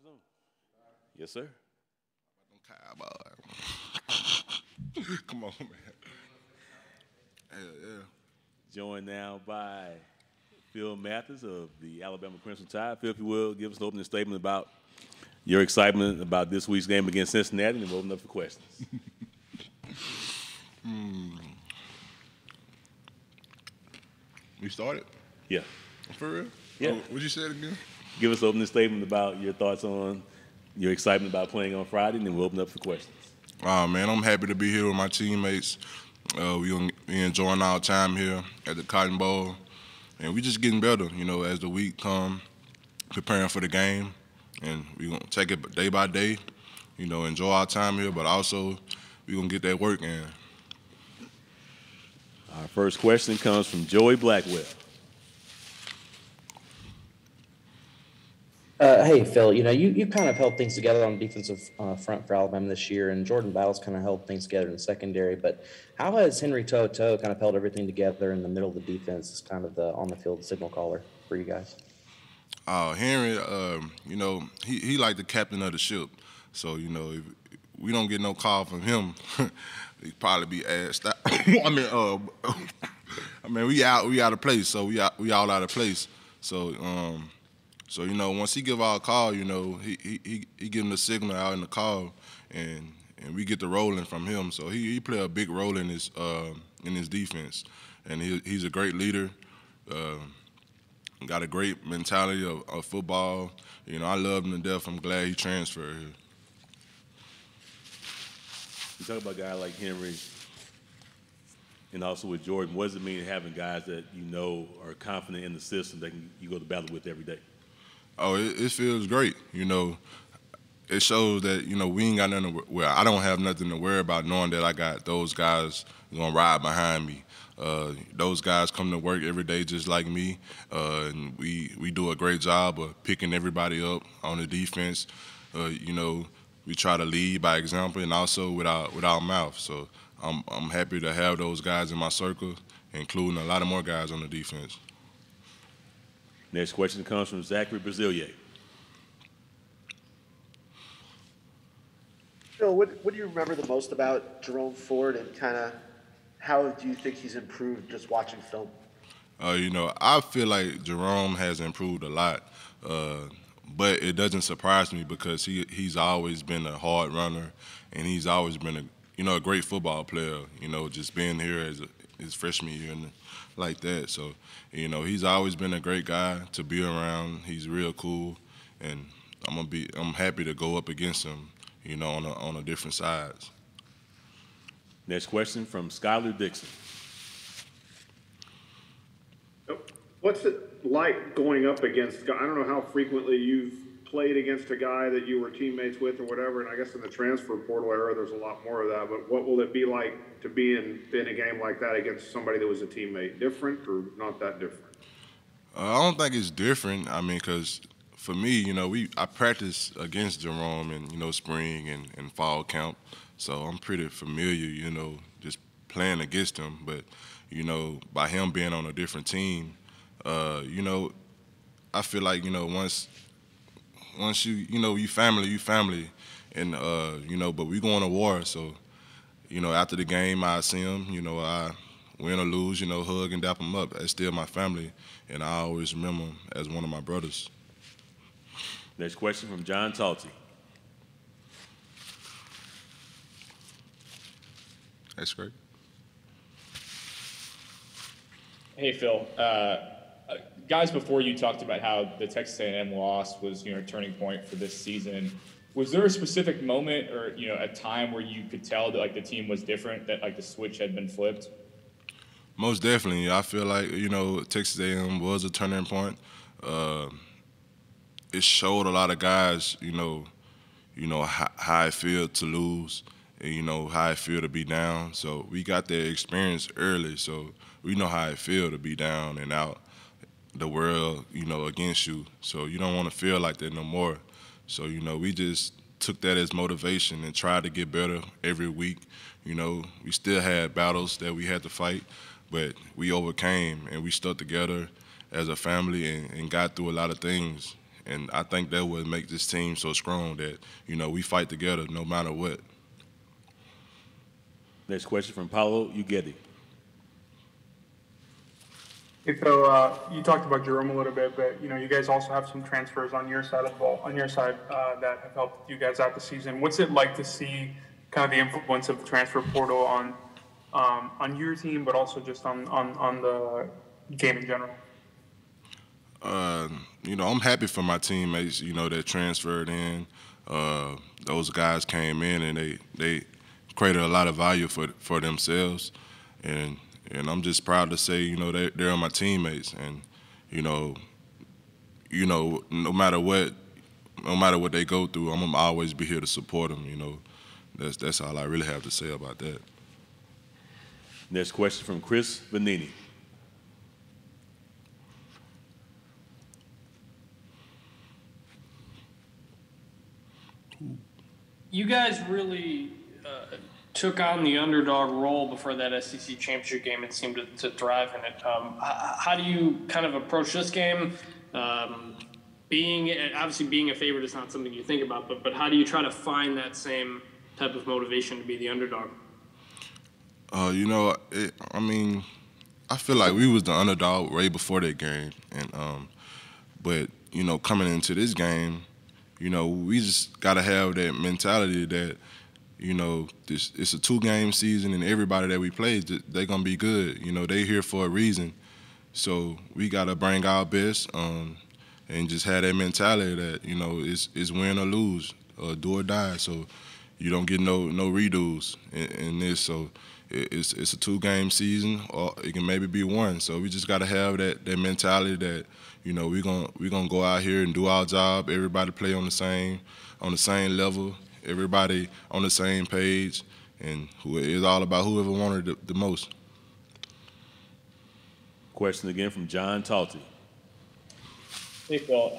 Zoom. Yes, sir. Come on, man. Yeah. Joined now by Phil Mathis of the Alabama Crimson Tide. Phil, if you will, give us an opening statement about your excitement about this week's game against Cincinnati, and we'll open up for questions. We started? Yeah. For real? Yeah. Oh, what'd you say again? Give us an opening statement about your thoughts on your excitement about playing on Friday, and then we'll open up for questions. Man, I'm happy to be here with my teammates. We enjoying our time here at the Cotton Bowl, and we just getting better, as the week come, preparing for the game, and we're going to take it day by day, enjoy our time here, but also we're going to get that work in. Our first question comes from Joey Blackwell. Hey, Phil, you kind of held things together on the defensive front for Alabama this year, and Jordan Battles kind of held things together in the secondary. But how has Henry To'oTo'o kind of held everything together in the middle of the defense as kind of the on-the-field signal caller for you guys? Henry, he like the captain of the ship. So, if we don't get no call from him, he'd probably be asked out. we out of place. So we all out of place. So, once he give our call, he give him the signal out in the call, and we get the rolling from him. So he play a big role in his defense, and he's a great leader. Got a great mentality of football. I love him to death. I'm glad he transferred here. You talk about a guy like Henry, and also with Jordan. What does it mean having guys that are confident in the system that you go to battle with every day? Oh, it feels great. It shows that we ain't got nothing. I don't have nothing to worry about, knowing that I got those guys gonna ride behind me. Those guys come to work every day just like me, and we do a great job of picking everybody up on the defense. We try to lead by example, and also with our mouth. So I'm happy to have those guys in my circle, including a lot of more guys on the defense. Next question comes from Zachary Brazilier. Phil, what do you remember the most about Jerome Ford, and kind of how do you think he's improved just watching film? I feel like Jerome has improved a lot, but it doesn't surprise me because he's always been a hard runner, and he's always been a great football player. Just being here as his freshman year and like that. So, he's always been a great guy to be around. He's real cool, and I'm happy to go up against him, on a different sides. Next question from Skylar Dixon. What's it like going up against, I don't know how frequently you've played against a guy that you were teammates with or whatever, and I guess in the transfer portal era there's a lot more of that, but what will it be like to be in a game like that against somebody that was a teammate? Different or not that different? I don't think it's different. Because for me, I practice against Jerome in, spring and fall camp, so I'm pretty familiar, just playing against him. But, by him being on a different team, I feel like, once you family, and but we going to war. So, after the game, I see him. I win or lose, hug and dap him up. That's still my family, and I always remember him as one of my brothers. Next question from John Talty. That's great. Hey, Phil. Guys before you talked about how the Texas A&M loss was, a turning point for this season. Was there a specific moment or, a time where you could tell that, the team was different, that, the switch had been flipped? Most definitely. I feel like, Texas A&M was a turning point. It showed a lot of guys, how it feel to lose and, how it feel to be down. So we got that experience early, so we know how it feel to be down and out the world, against you. So you don't want to feel like that no more. So, we just took that as motivation and tried to get better every week. We still had battles that we had to fight, but we overcame and we stuck together as a family and got through a lot of things. And I think that would make this team so strong that, you know, we fight together no matter what. Next question from Paulo Ugedi. Hey, Phil, you talked about Jerome a little bit, but you know, you guys also have some transfers on your side of the ball, that have helped you guys out this season. What's it like to see kind of the influence of the transfer portal on your team, but also just on the game in general? You know, I'm happy for my teammates, you know, that transferred in. Those guys came in and they created a lot of value for themselves. And I'm just proud to say, you know, they're my teammates. And, you know, no matter what they go through, I'm gonna always be here to support them, you know. That's all I really have to say about that. Next question from Chris Vanini. You guys really took on the underdog role before that SEC championship game and seemed to thrive in it. How do you kind of approach this game? Being a favorite is not something you think about, but how do you try to find that same type of motivation to be the underdog? You know, I mean, I feel like we was the underdog way before that game, and but you know, coming into this game, you know, we just gotta have that mentality that, you know, it's a 2-game season and everybody that we play, they're gonna be good. You know, they here for a reason, so we gotta bring our best, and just have that mentality that, you know, it's win or lose, or do or die. So you don't get no redos in this. So it's a 2-game season, or it can maybe be 1. So we just gotta have that mentality that, you know, we're gonna go out here and do our job. Everybody play on the same level. Everybody on the same page, and it's all about whoever wanted it the most. Question again from John Talty. Hey, Phil.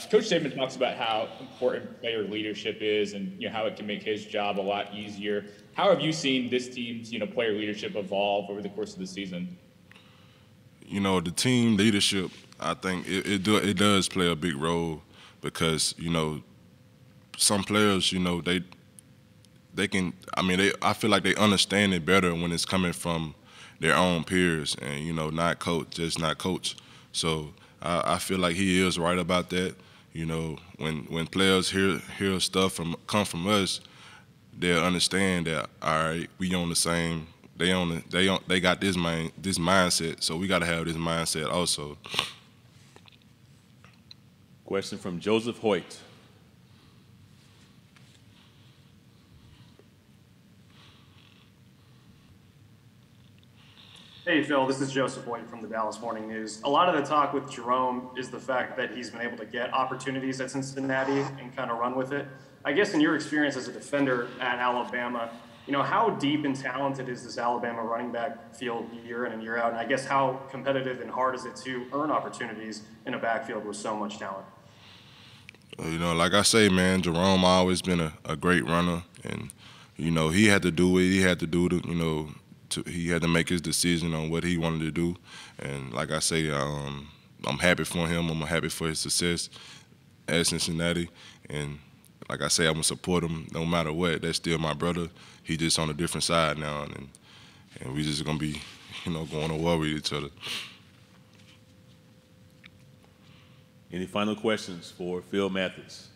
Coach Saban talks about how important player leadership is, and you know how it can make his job a lot easier. How have you seen this team's player leadership evolve over the course of the season? You know, the team leadership, I think it does play a big role, because, you know, some players, you know, they can. I mean, I feel like they understand it better when it's coming from their own peers, and, you know, not coach. So I feel like he is right about that. You know, when players hear stuff come from us, they'll understand that, all right, we on the same. They got this mindset, so we got to have this mindset also. Question from Joseph Hoyt. Hey, Phil, this is Joseph Hoyt from the Dallas Morning News. A lot of the talk with Jerome is the fact that he's been able to get opportunities at Cincinnati and kind of run with it. I guess in your experience as a defender at Alabama, you know, how deep and talented is this Alabama running back field year in and year out? And I guess how competitive and hard is it to earn opportunities in a backfield with so much talent? You know, like I say, man, Jerome always been a great runner, and, you know, he had to do what he had to do to, you know, he had to make his decision on what he wanted to do. And like I say, I'm happy for him. I'm happy for his success at Cincinnati. And like I say, I'm gonna support him no matter what. That's still my brother. He just on a different side now, and we just gonna be, you know, going to war with each other. Any final questions for Phil Mathis?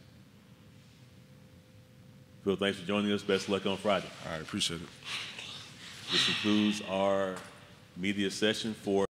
Phil, thanks for joining us. Best of luck on Friday. All right, appreciate it. This concludes our media session for